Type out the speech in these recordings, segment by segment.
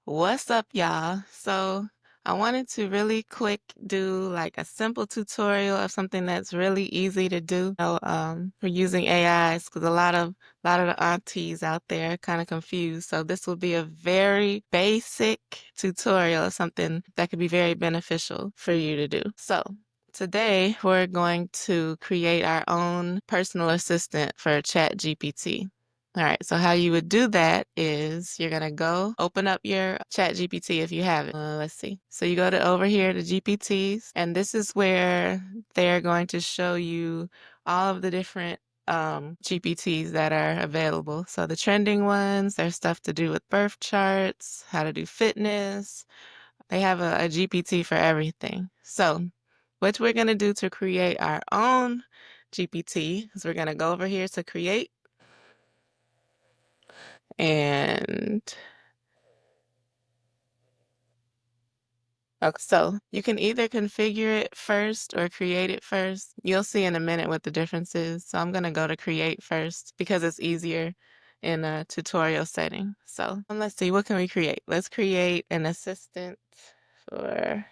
What's up, y'all? So I wanted to really quick do like a simple tutorial of something that's really easy to do. For using AIs, because a lot of the aunties out there are kind of confused. So this will be a very basic tutorial of something that could be very beneficial for you to do. So today we're going to create our own personal assistant for ChatGPT. All right, so how you would do that is you're gonna go open up your ChatGPT if you have it. Let's see. So you go to over here to GPTs, and this is where they're going to show you all of the different GPTs that are available. So the trending ones, there's stuff to do with birth charts, how to do fitness. They have a GPT for everything. So what we're gonna do to create our own GPT is we're gonna go over here to create. And okay, so you can either configure it first or create it first. You'll see in a minute what the difference is. So I'm going to go to create first because it's easier in a tutorial setting. So let's see, what can we create? Let's create an assistant for,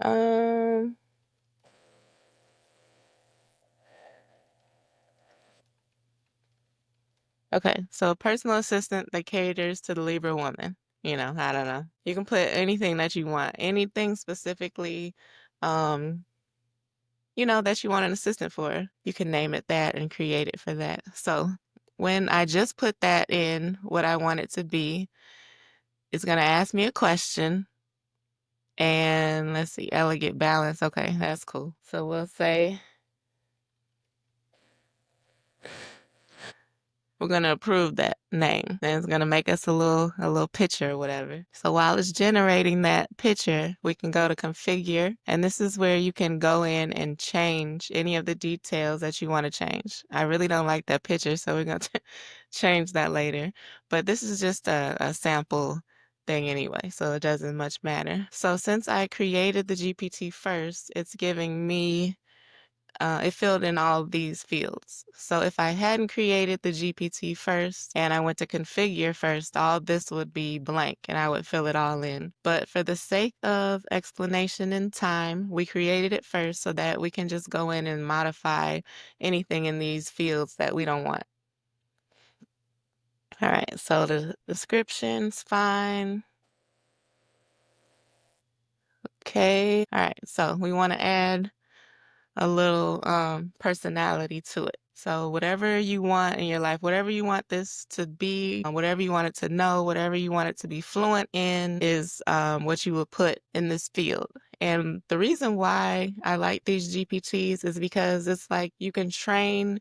um, okay, so a personal assistant that caters to the Libra woman. I don't know. You can put anything that you want, anything specifically, um, that you want an assistant for. You can name it that and create it for that. So when I just put that in what I want it to be, it's going to ask me a question. And let's see, elegant balance. Okay, that's cool. So we'll say, we're going to approve that name. Then it's going to make us a little picture or whatever. So while it's generating that picture, we can go to configure, and this is where you can go in and change any of the details that you want to change. I really don't like that picture, so we're going to change that later. But this is just a sample thing anyway, so it doesn't much matter. So since I created the GPT first, it's giving me it filled in all of these fields. So if I hadn't created the GPT first and I went to configure first, all this would be blank and I would fill it all in. But for the sake of explanation and time, we created it first so that we can just go in and modify anything in these fields that we don't want. All right, so the description's fine. Okay. All right, so we want to add a little personality to it. So whatever you want in your life, whatever you want this to be, whatever you want it to know, whatever you want it to be fluent in is what you would put in this field. And the reason why I like these GPTs is because it's like you can train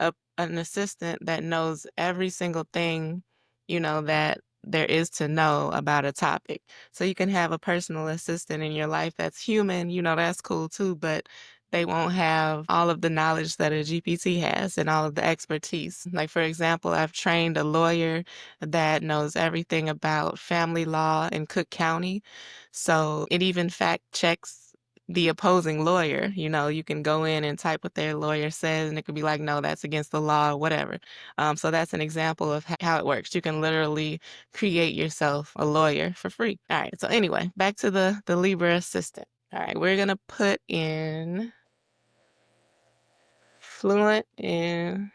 an assistant that knows every single thing, that there is to know about a topic. So you can have a personal assistant in your life that's human, that's cool too, but they won't have all of the knowledge that a GPT has and all of the expertise. Like, for example, I've trained a lawyer that knows everything about family law in Cook County. So it even fact checks the opposing lawyer. You can go in and type what their lawyer says, and it could be like, no, that's against the law or whatever. So that's an example of how it works. You can literally create yourself a lawyer for free. All right. So anyway, back to the Libra assistant. All right, we're gonna put in fluent in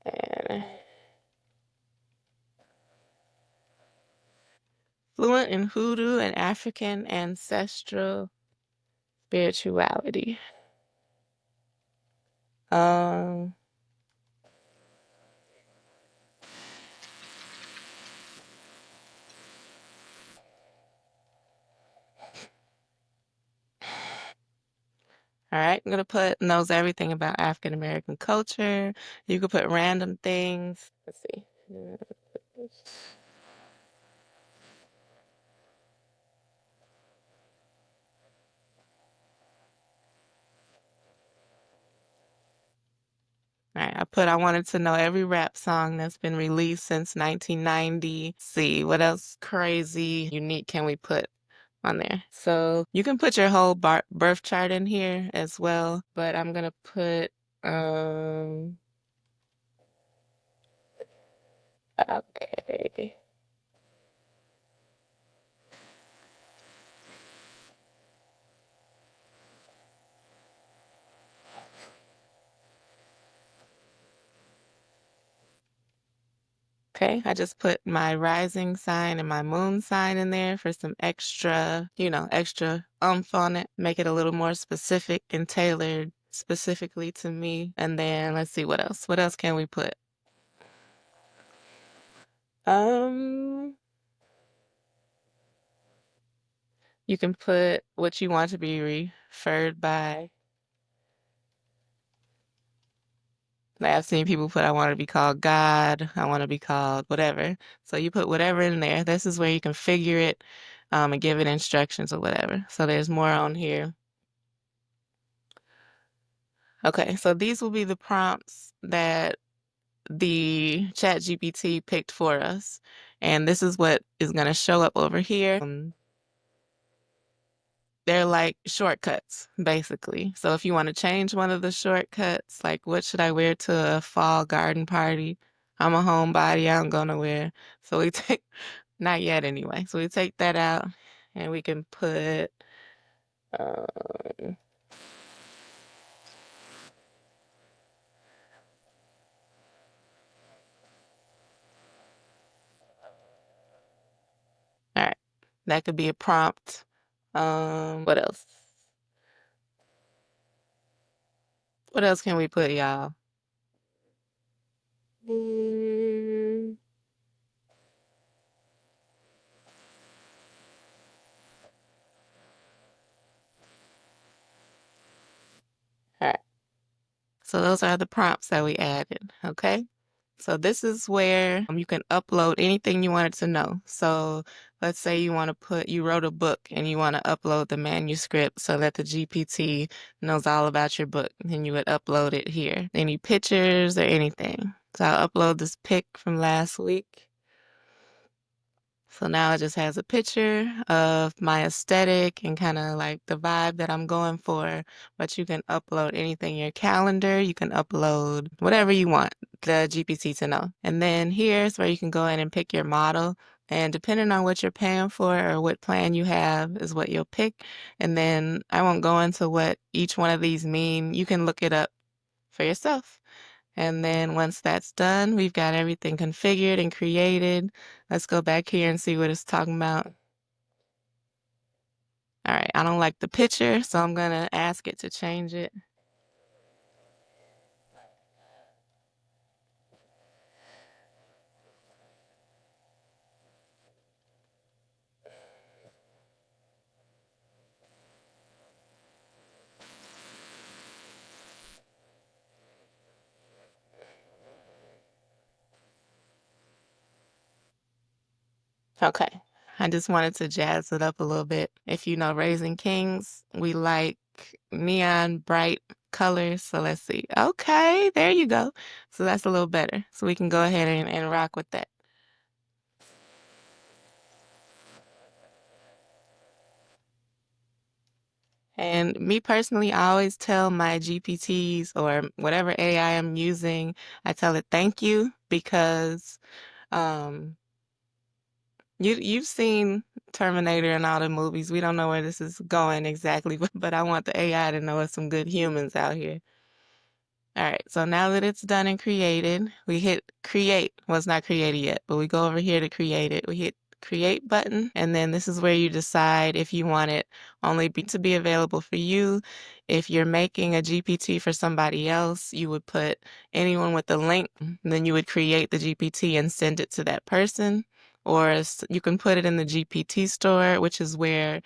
and fluent in hoodoo and African ancestral spirituality. Um, All right, I'm gonna put knows everything about African American culture. You could put random things. Let's see. All right, I wanted to know every rap song that's been released since 1990. See, what else crazy, unique can we put on there? So you can put your whole birth chart in here as well, but I'm gonna put Um, okay. Okay, I just put my rising sign and my moon sign in there for some extra, extra on it, make it a little more specific and tailored specifically to me. And then let's see what else. What else can we put? Um, you can put what you want to be referred by. Like I've seen people put, I want to be called God, I want to be called whatever. So you put whatever in there. This is where you configure it, and give it instructions or whatever. So there's more on here. Okay, so these will be the prompts that the ChatGPT picked for us. And this is what is going to show up over here. They're like shortcuts, basically. So if you want to change one of the shortcuts, like what should I wear to a fall garden party? I'm a homebody, I don't go nowhere. So we take, not yet anyway. So we take that out and we can put, um, all right, that could be a prompt. What else? What else can we put, y'all? Mm, all right. So those are the prompts that we added, okay? So this is where you can upload anything you wanted to know. So let's say you want to you wrote a book and you want to upload the manuscript so that the GPT knows all about your book. And you would upload it here. Any pictures or anything. So I'll upload this pic from last week. So now it just has a picture of my aesthetic and kind of like the vibe that I'm going for. But you can upload anything, your calendar, you can upload whatever you want the GPT to know. And then here's where you can go in and pick your model. And depending on what you're paying for or what plan you have is what you'll pick. And then I won't go into what each one of these mean. You can look it up for yourself. And then once that's done, we've got everything configured and created. Let's go back here and see what it's talking about. All right, I don't like the picture, so I'm gonna ask it to change it. Okay, I just wanted to jazz it up a little bit. If you know Raising Kings, we like neon bright colors, so let's see. Okay, there you go. So that's a little better. So we can go ahead and rock with that. And me personally, I always tell my GPTs or whatever AI I'm using, I tell it thank you because um you've seen Terminator and all the movies. We don't know where this is going exactly, but I want the AI to know it's some good humans out here. All right, so now that it's done and created, we hit create. Well, it's not created yet, but we go over here to create it. We hit create button, and then this is where you decide if you want it only to be available for you. If you're making a GPT for somebody else, you would put anyone with the link, then you would create the GPT and send it to that person. Or you can put it in the GPT store, which is where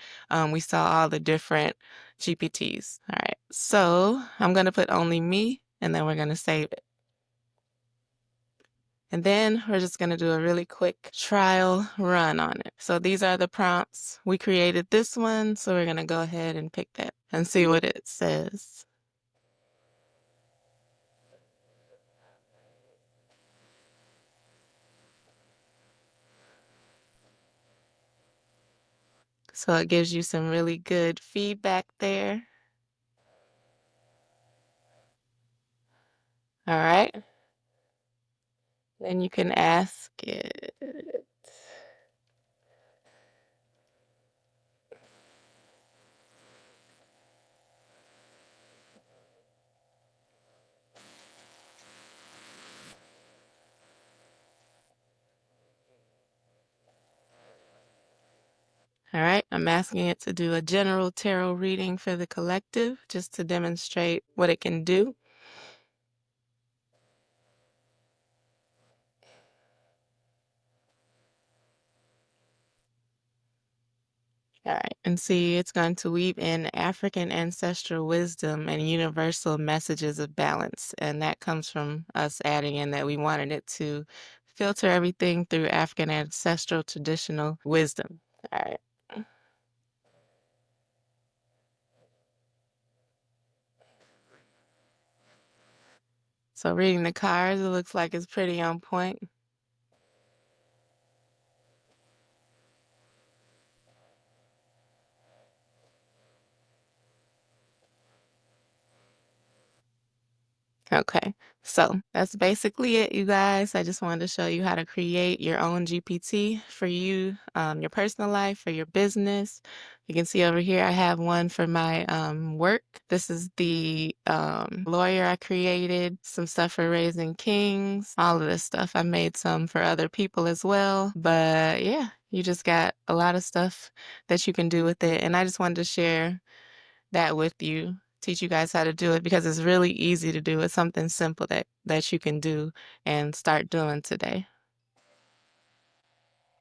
we saw all the different GPTs. All right, so I'm going to put only me, and then we're going to save it. And then we're just going to do a really quick trial run on it. So these are the prompts. We created this one, so we're going to go ahead and pick that and see what it says. So it gives you some really good feedback there. All right. Then you can ask it. All right, I'm asking it to do a general tarot reading for the collective just to demonstrate what it can do. All right, and see, it's going to weave in African ancestral wisdom and universal messages of balance. And that comes from us adding in that we wanted it to filter everything through African ancestral traditional wisdom. All right. So reading the cards, it looks like it's pretty on point. Okay, so that's basically it, you guys. I just wanted to show you how to create your own GPT for you, your personal life, for your business. You can see over here, I have one for my work. This is the lawyer I created, some stuff for raising kings, all of this stuff. I made some for other people as well. But yeah, you just got a lot of stuff that you can do with it. And I just wanted to share that with you, teach you guys how to do it because it's really easy to do. It's something simple that you can do and start doing today.